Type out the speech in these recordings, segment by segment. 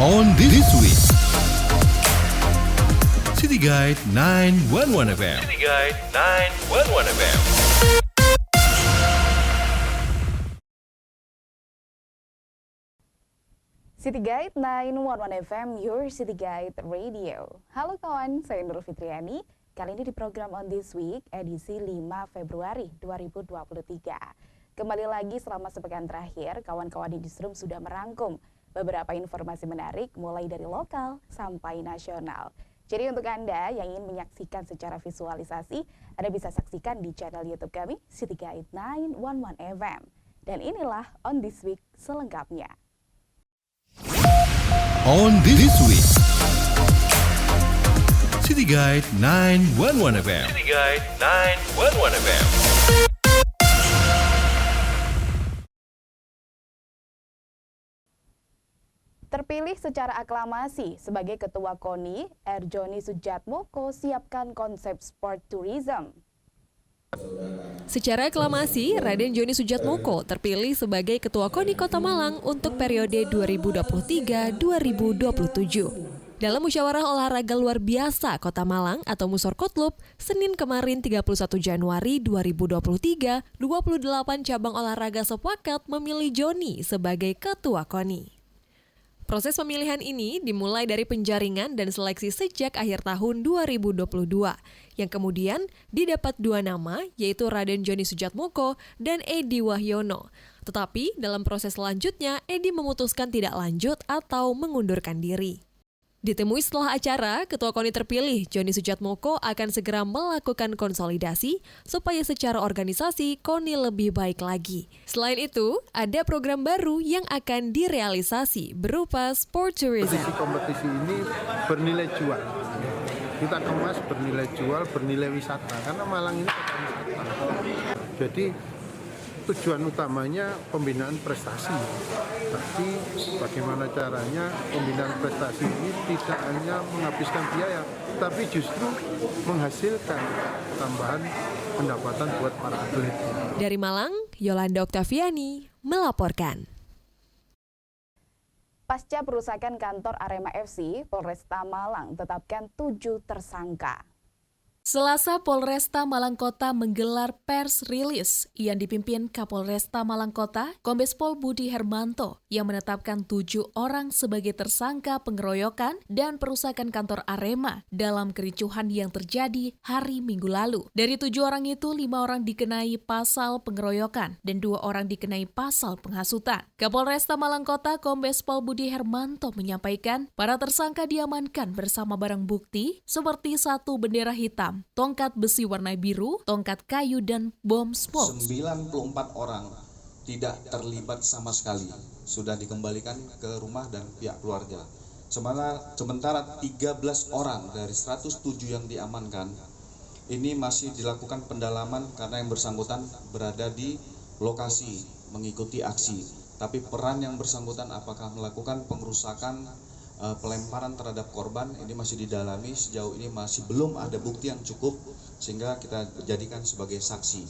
On this week, City Guide 911 FM. City Guide 911 FM. City Guide 911 FM, your City Guide Radio. Halo kawan, saya Nurul Fitriani. Kali ini di program On This Week, edisi 5 Februari 2023. Kembali lagi selama sepekan terakhir, kawan-kawan di Newsroom sudah merangkum beberapa informasi menarik mulai dari lokal sampai nasional. Jadi untuk Anda yang ingin menyaksikan secara visualisasi, Anda bisa saksikan di channel YouTube kami, City Guide 911 FM. Dan inilah On This Week selengkapnya. On this week, City Guide 911 FM. City Guide 911 FM. Terpilih secara aklamasi sebagai Ketua KONI, Joni Sujatmoko siapkan konsep sport tourism. Secara aklamasi, Raden Joni Sujatmoko terpilih sebagai Ketua KONI Kota Malang untuk periode 2023-2027. Dalam musyawarah olahraga luar biasa Kota Malang atau Musorkotlub, Senin kemarin 31 Januari 2023, 28 cabang olahraga sepakat memilih Joni sebagai Ketua KONI. Proses pemilihan ini dimulai dari penjaringan dan seleksi sejak akhir tahun 2022, yang kemudian didapat dua nama, yaitu Raden Joni Sujatmoko dan Edi Wahyono. Tetapi dalam proses selanjutnya, Edi memutuskan tidak lanjut atau mengundurkan diri. Ditemui setelah acara, Ketua KONI terpilih, Joni Sujatmoko akan segera melakukan konsolidasi supaya secara organisasi KONI lebih baik lagi. Selain itu, ada program baru yang akan direalisasi berupa sport tourism. Kompetisi ini bernilai jual. Kita kemas bernilai jual, bernilai wisata. Karena Malang ini kota wisata. Jadi tujuan utamanya pembinaan prestasi. Tapi bagaimana caranya pembinaan prestasi ini tidak hanya menghabiskan biaya, tapi justru menghasilkan tambahan pendapatan buat para atlet. Dari Malang, Yolanda Oktaviani melaporkan. Pasca perusakan kantor Arema FC, Polresta Malang tetapkan 7 tersangka. Selasa, Polresta Malang Kota menggelar pers rilis yang dipimpin Kapolresta Malang Kota, Kombes Pol Budi Hermanto, yang menetapkan 7 orang sebagai tersangka pengeroyokan dan perusakan kantor Arema dalam kericuhan yang terjadi hari Minggu lalu. Dari 7 orang itu, 5 orang dikenai pasal pengeroyokan dan 2 orang dikenai pasal penghasutan. Kapolresta Malang Kota, Kombes Pol Budi Hermanto menyampaikan, para tersangka diamankan bersama barang bukti seperti 1 bendera hitam, tongkat besi warna biru, tongkat kayu, dan bom spot. 94 orang tidak terlibat sama sekali, sudah dikembalikan ke rumah dan pihak keluarga. Sementara 13 orang dari 107 yang diamankan, ini masih dilakukan pendalaman karena yang bersangkutan berada di lokasi mengikuti aksi. Tapi peran yang bersangkutan apakah melakukan pengerusakan, pelemparan terhadap korban ini masih didalami. Sejauh ini masih belum ada bukti yang cukup sehingga kita jadikan sebagai saksi.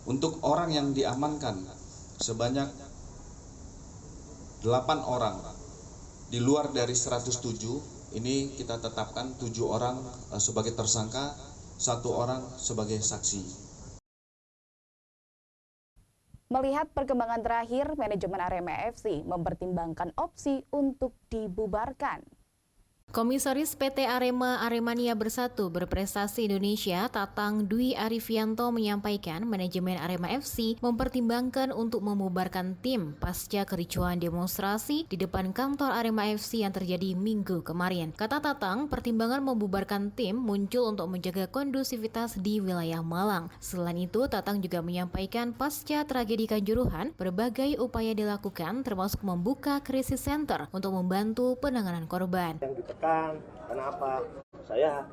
Untuk orang yang diamankan sebanyak 8 orang di luar dari 107, ini kita tetapkan 7 orang sebagai tersangka, 1 orang sebagai saksi. Melihat perkembangan terakhir, manajemen Arema FC mempertimbangkan opsi untuk dibubarkan. Komisaris PT Aremania Bersatu Berprestasi Indonesia, Tatang Dwi Arifianto menyampaikan manajemen Arema FC mempertimbangkan untuk membubarkan tim pasca kericuhan demonstrasi di depan kantor Arema FC yang terjadi Minggu kemarin. Kata Tatang, pertimbangan membubarkan tim muncul untuk menjaga kondusivitas di wilayah Malang. Selain itu, Tatang juga menyampaikan pasca tragedi Kanjuruhan, berbagai upaya dilakukan termasuk membuka krisis center untuk membantu penanganan korban. Kenapa? Saya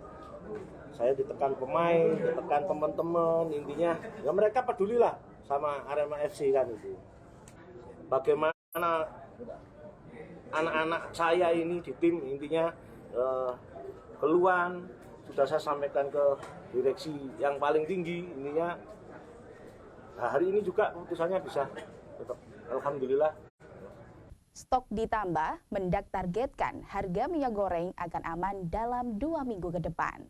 ditekan pemain, ditekan teman-teman, intinya ya mereka pedulilah sama Arema FC kan itu. Bagaimana anak-anak saya ini di tim, intinya keluhan sudah saya sampaikan ke direksi yang paling tinggi, intinya hari ini juga keputusannya bisa tetap, alhamdulillah. Stok ditambah, Mendak targetkan harga minyak goreng akan aman dalam 2 minggu ke depan.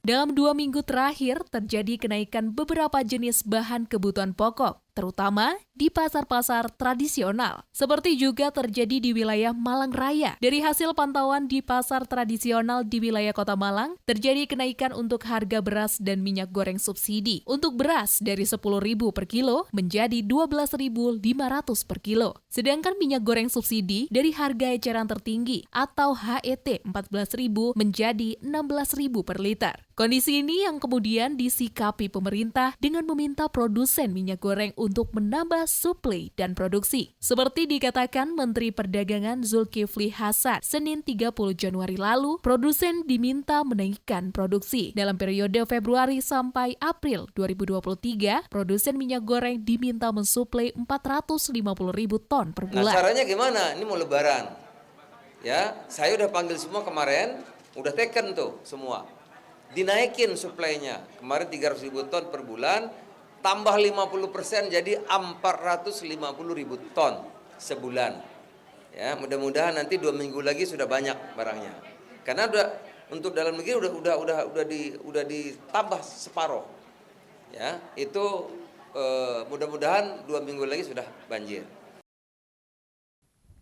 Dalam 2 minggu terakhir, terjadi kenaikan beberapa jenis bahan kebutuhan pokok, terutama di pasar-pasar tradisional. Seperti juga terjadi di wilayah Malang Raya. Dari hasil pantauan di pasar tradisional di wilayah Kota Malang, terjadi kenaikan untuk harga beras dan minyak goreng subsidi. Untuk beras dari Rp10.000 per kilo menjadi Rp12.500 per kilo. Sedangkan minyak goreng subsidi dari harga eceran tertinggi atau HET Rp14.000 menjadi Rp16.000 per liter. Kondisi ini yang kemudian disikapi pemerintah dengan meminta produsen minyak goreng untuk menambah suplai dan produksi. Seperti dikatakan Menteri Perdagangan Zulkifli Hasan, Senin 30 Januari lalu, produsen diminta menaikkan produksi. Dalam periode Februari sampai April 2023, produsen minyak goreng diminta mensuplai 450.000 ton per bulan. Nah, caranya gimana? Ini mau lebaran. Ya, saya udah panggil semua kemarin, udah teken tuh semua. Dinaikin suplainya. Kemarin 300.000 ton per bulan, tambah 50% jadi 450.000 ton sebulan. Ya, mudah-mudahan nanti 2 minggu lagi sudah banyak barangnya. Karena untuk dalam negeri udah ditambah separuh. Ya, itu mudah-mudahan 2 minggu lagi sudah banjir.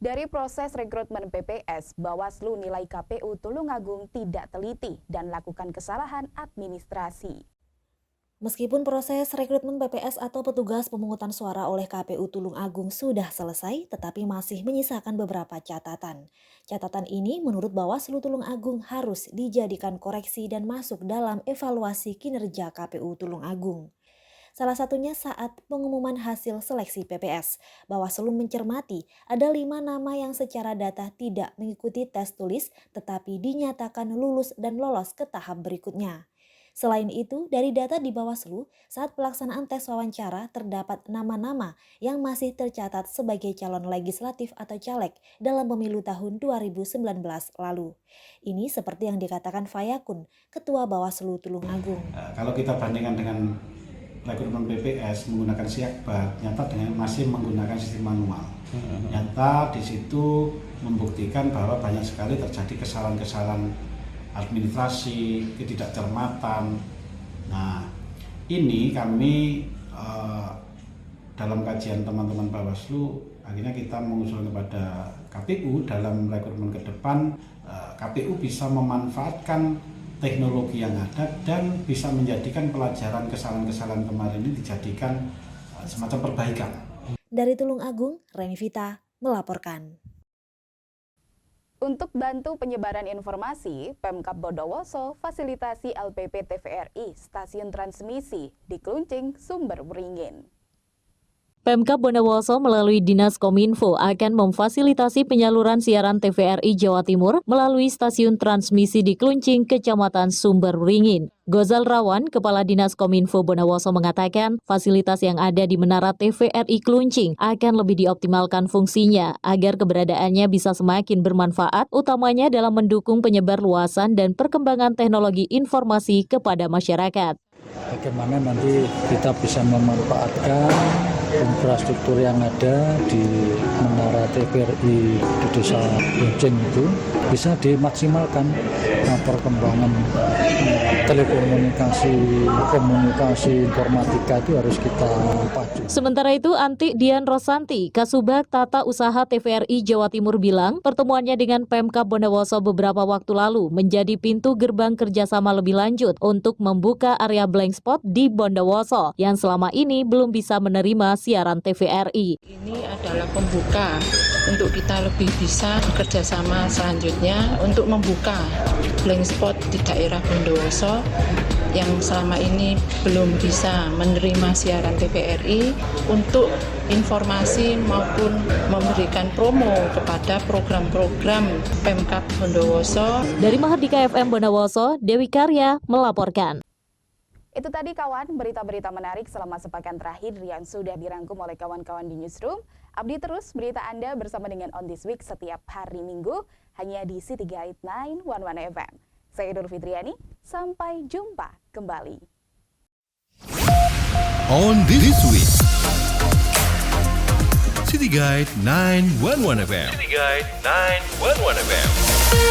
Dari proses rekrutmen PPS, Bawaslu nilai KPU Tulungagung tidak teliti dan lakukan kesalahan administrasi. Meskipun proses rekrutmen PPS atau petugas pemungutan suara oleh KPU Tulungagung sudah selesai, tetapi masih menyisakan beberapa catatan. Catatan ini menurut Bawaslu Tulungagung harus dijadikan koreksi dan masuk dalam evaluasi kinerja KPU Tulungagung. Salah satunya saat pengumuman hasil seleksi PPS, Bawaslu mencermati ada 5 nama yang secara data tidak mengikuti tes tulis tetapi dinyatakan lulus dan lolos ke tahap berikutnya. Selain itu, dari data di Bawaslu, saat pelaksanaan tes wawancara terdapat nama-nama yang masih tercatat sebagai calon legislatif atau caleg dalam pemilu tahun 2019 lalu. Ini seperti yang dikatakan Fayakun, Ketua Bawaslu Tulungagung. Kalau kita bandingkan dengan rekrutmen PPS menggunakan siakbat, nyata dengan masih menggunakan sistem manual. Nyata di situ membuktikan bahwa banyak sekali terjadi kesalahan-kesalahan administrasi, ketidakcermatan. Nah, ini kami dalam kajian teman-teman Bawaslu, akhirnya kita mengusulkan kepada KPU dalam rekrutmen ke depan, KPU bisa memanfaatkan teknologi yang ada dan bisa menjadikan pelajaran kesalahan-kesalahan kemarin ini dijadikan semacam perbaikan. Dari Tulungagung, Reni Vita melaporkan. Untuk bantu penyebaran informasi, Pemkab Bondowoso fasilitasi LPP TVRI stasiun transmisi di Kluncing, Sumber Beringin. Pemkab Bondowoso melalui Dinas Kominfo akan memfasilitasi penyaluran siaran TVRI Jawa Timur melalui stasiun transmisi di Kluncing, Kecamatan Sumber Beringin. Gozal Rawan, Kepala Dinas Kominfo Bondowoso mengatakan fasilitas yang ada di Menara TVRI Kluncing akan lebih dioptimalkan fungsinya agar keberadaannya bisa semakin bermanfaat, utamanya dalam mendukung penyebar luasan dan perkembangan teknologi informasi kepada masyarakat. Bagaimana nanti kita bisa memanfaatkan infrastruktur yang ada di Menara TVRI di Desa Kluncing itu bisa dimaksimalkan. Perkembangan telekomunikasi, komunikasi informatika itu harus kita pacu. Sementara itu, Anti Dian Rosanti, Kasubag Tata Usaha TVRI Jawa Timur bilang, pertemuannya dengan Pemkab Bondowoso beberapa waktu lalu menjadi pintu gerbang kerjasama lebih lanjut untuk membuka area blank spot di Bondowoso yang selama ini belum bisa menerima siaran TVRI. Ini adalah pembuka untuk kita lebih bisa bekerja sama selanjutnya untuk membuka blank spot di daerah Bondowoso yang selama ini belum bisa menerima siaran TVRI untuk informasi maupun memberikan promo kepada program-program Pemkab Bondowoso. Dari Mahardika FM Bondowoso, Dewi Karya melaporkan. Itu tadi kawan, berita-berita menarik selama sepekan terakhir yang sudah dirangkum oleh kawan-kawan di Newsroom. Update terus berita Anda bersama dengan On This Week setiap hari Minggu, hanya di City Guide 911 FM. Saya Nur Fitriani, sampai jumpa kembali. On This Week, City Guide 911 FM. City Guide 911 FM.